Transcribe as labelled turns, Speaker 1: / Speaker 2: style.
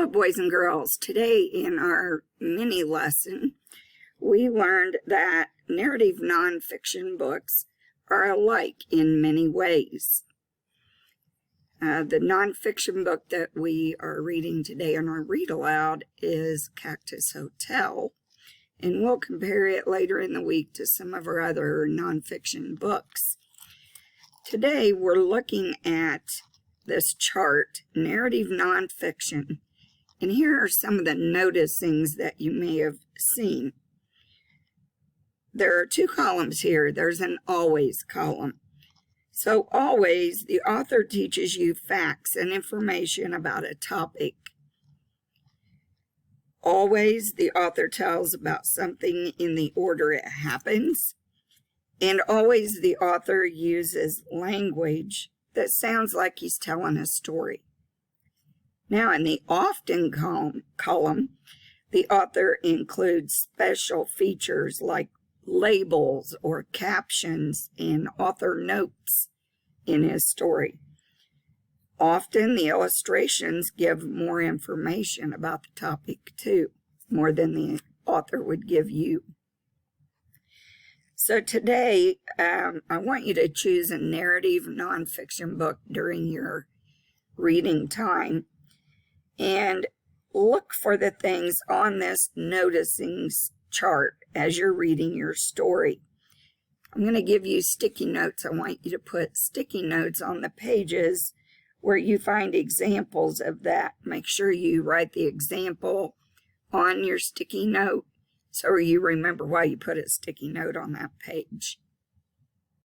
Speaker 1: Hello, boys and girls. Today in our mini lesson, we learned that narrative nonfiction books are alike in many ways. The nonfiction book that we are reading today in our read aloud is Cactus Hotel, and we'll compare it later in the week to some of our other nonfiction books. Today we're looking at this chart, narrative nonfiction. And here are some of the noticings that you may have seen. There are two columns here. There's an always column. So always, the author teaches you facts and information about a topic. Always, the author tells about something in the order it happens. And always, the author uses language that sounds like he's telling a story. Now, in the often column, the author includes special features like labels or captions and author notes in his story. Often, the illustrations give more information about the topic, too, more than the author would give you. So today, I want you to choose a narrative nonfiction book during your reading time. And look for the things on this noticings chart as you're reading your story. I'm going to give you sticky notes. I want you to put sticky notes on the pages where you find examples of that. Make sure you write the example on your sticky note so you remember why you put a sticky note on that page.